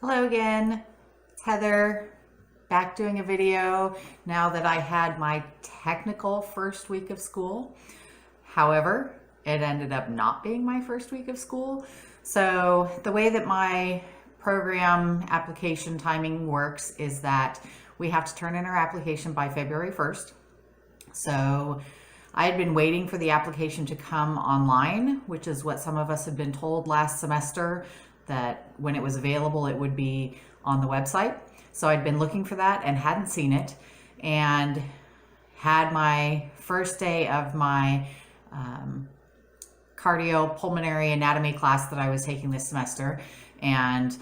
Hello again, it's Heather, back doing a video now that I had my technical first week of school. However, it ended up not being my first week of school. So the way that my program application timing works is that we have to turn in our application by February 1st. So I had been waiting for the application to come online, which is what some of us had been told last semester, that when it was available, it would be on the website. So I'd been looking for that and hadn't seen it, and had my first day of my cardiopulmonary anatomy class that I was taking this semester, and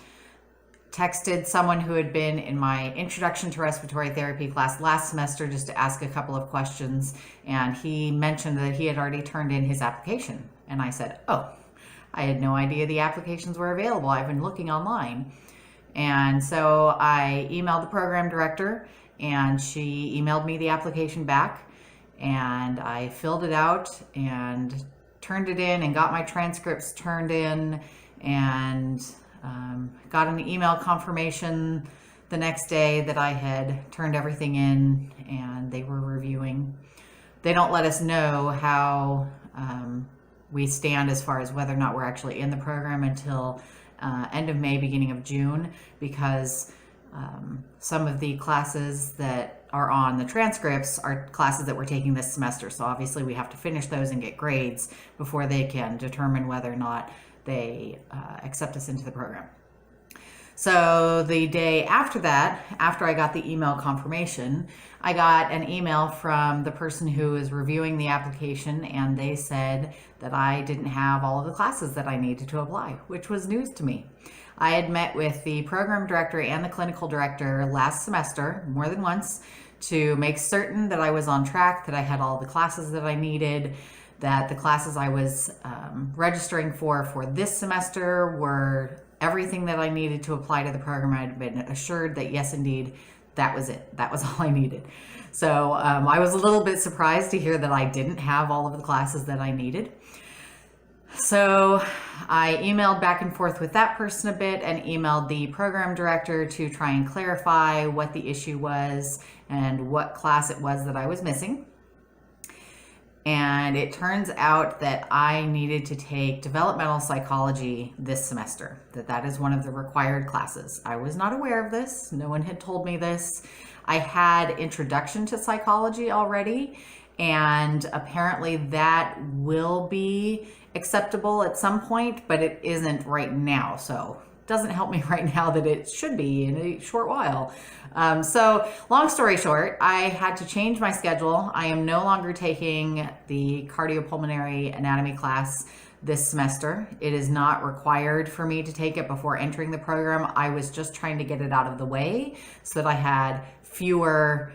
texted someone who had been in my introduction to respiratory therapy class last semester just to ask a couple of questions, and he mentioned that he had already turned in his application. And I said, oh, I had no idea the applications were available. I've been looking online. And so I emailed the program director, and she emailed me the application back, and I filled it out and turned it in and got my transcripts turned in, and got an email confirmation the next day that I had turned everything in and they were reviewing. They don't let us know how we stand as far as whether or not we're actually in the program until end of May, beginning of June, because some of the classes that are on the transcripts are classes that we're taking this semester. So obviously we have to finish those and get grades before they can determine whether or not they accept us into the program. So the day after that, after I got the email confirmation, I got an email from the person who is reviewing the application, and they said that I didn't have all of the classes that I needed to apply, which was news to me. I had met with the program director and the clinical director last semester more than once to make certain that I was on track, that I had all the classes that I needed, that the classes I was registering for this semester were everything that I needed to apply to the program. I had been assured that yes, indeed, that was it. That was all I needed. So I was a little bit surprised to hear that I didn't have all of the classes that I needed. So I emailed back and forth with that person a bit and emailed the program director to try and clarify what the issue was and what class it was that I was missing. And it turns out that I needed to take developmental psychology this semester, that is one of the required classes. I was not aware of this. No one had told me this. I had introduction to psychology already, and apparently that will be acceptable at some point, but it isn't right now. So it doesn't help me right now that it should be in a short while. So long story short, I had to change my schedule. I am no longer taking the cardiopulmonary anatomy class this semester. It is not required for me to take it before entering the program. I was just trying to get it out of the way so that I had fewer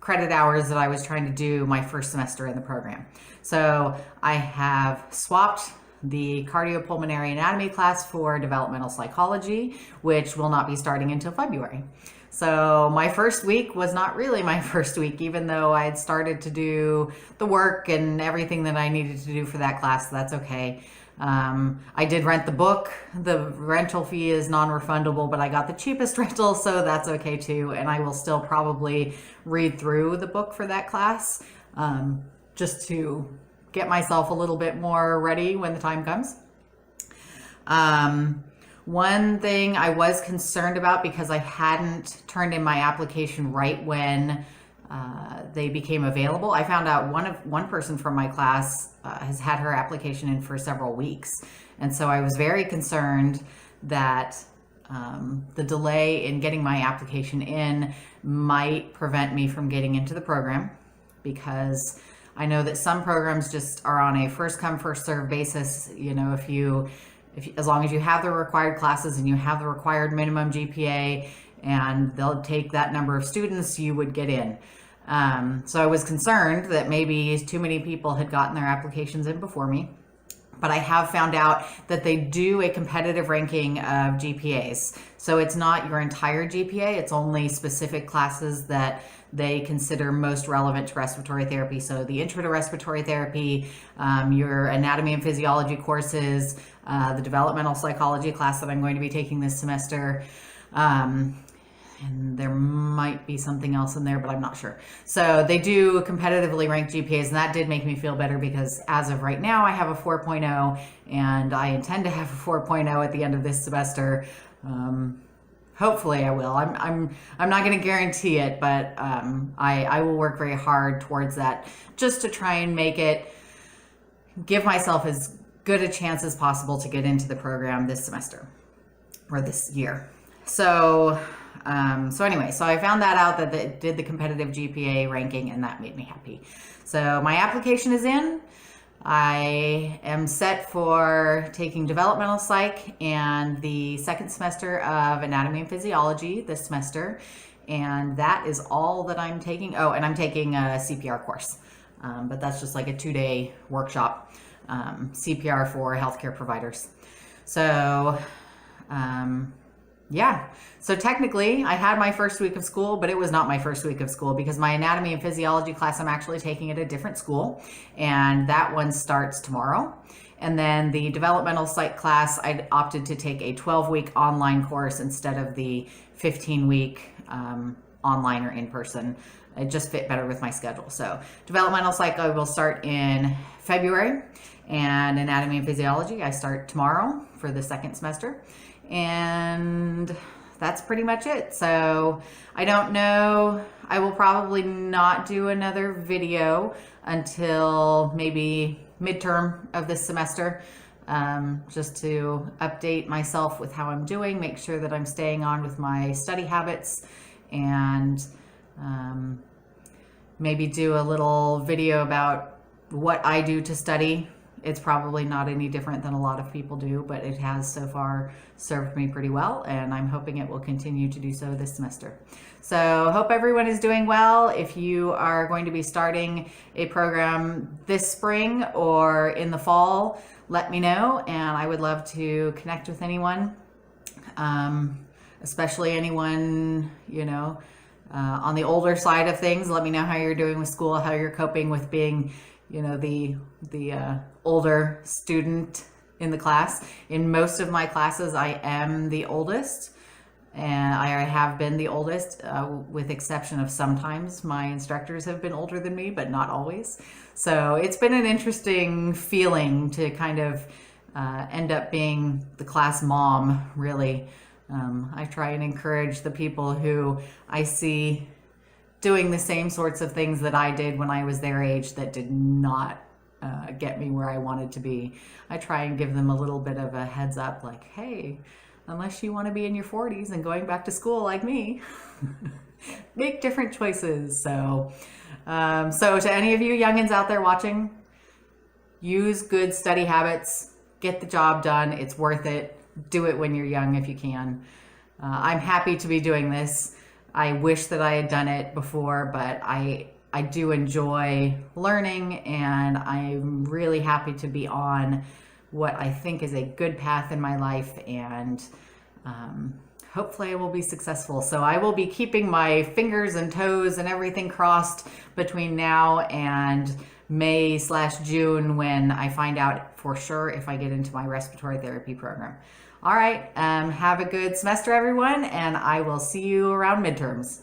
credit hours that I was trying to do my first semester in the program. So I have swapped the cardiopulmonary anatomy class for developmental psychology, which will not be starting until February. So my first week was not really my first week, even though I had started to do the work and everything that I needed to do for that class. So that's okay. I did rent the book. The rental fee is non-refundable, but I got the cheapest rental, so that's okay too. And I will still probably read through the book for that class, just to get myself a little bit more ready when the time comes. One thing I was concerned about, because I hadn't turned in my application right when they became available. I found out one person from my class has had her application in for several weeks. And so I was very concerned that the delay in getting my application in might prevent me from getting into the program, because I know that some programs just are on a first come, first serve basis. You know, if you, as long as you have the required classes and you have the required minimum GPA, and they'll take that number of students, you would get in. So I was concerned that maybe too many people had gotten their applications in before me, but I have found out that they do a competitive ranking of GPAs. So it's not your entire GPA, it's only specific classes that they consider most relevant to respiratory therapy. So the intro to respiratory therapy, your anatomy and physiology courses, the developmental psychology class that I'm going to be taking this semester, and there might be something else in there, but I'm not sure. So they do competitively ranked GPAs, and that did make me feel better because as of right now, I have a 4.0, and I intend to have a 4.0 at the end of this semester. Hopefully I will. I'm not going to guarantee it, but I will work very hard towards that just to try and give myself as good a chance as possible to get into the program this semester or this year. So anyway, so I found that out that it did the competitive GPA ranking, and that made me happy. So my application is in. I am set for taking developmental psych and the second semester of anatomy and physiology this semester. And that is all that I'm taking. Oh, and I'm taking a CPR course, but that's just like a 2-day workshop, CPR for healthcare providers. So, yeah. So technically I had my first week of school, but it was not my first week of school because my anatomy and physiology class, I'm actually taking at a different school, and that one starts tomorrow. And then the developmental psych class, I opted to take a 12-week online course instead of the 15-week online or in-person. It just fit better with my schedule. So developmental psych I will start in February, and anatomy and physiology I start tomorrow for the second semester. And that's pretty much it. So I don't know, I will probably not do another video until maybe midterm of this semester, just to update myself with how I'm doing, make sure that I'm staying on with my study habits, and maybe do a little video about what I do to study. It's probably not any different than a lot of people do, but it has so far served me pretty well, and I'm hoping it will continue to do so this semester. So hope everyone is doing well. If you are going to be starting a program this spring or in the fall, let me know, and I would love to connect with anyone, especially anyone, on the older side of things. Let me know how you're doing with school, how you're coping with being the older student in the class. In most of my classes, I am the oldest, and I have been the oldest, with exception of sometimes my instructors have been older than me, but not always. So it's been an interesting feeling to kind of end up being the class mom, really. I try and encourage the people who I see doing the same sorts of things that I did when I was their age that did not get me where I wanted to be. I try and give them a little bit of a heads up, like, hey, unless you want to be in your 40s and going back to school like me, make different choices. So to any of you youngins out there watching, use good study habits, get the job done. It's worth it. Do it when you're young if you can. I'm happy to be doing this. I wish that I had done it before, but I do enjoy learning, and I'm really happy to be on what I think is a good path in my life, and hopefully I will be successful. So I will be keeping my fingers and toes and everything crossed between now and May/June when I find out for sure if I get into my respiratory therapy program. All right, have a good semester, everyone, and I will see you around midterms.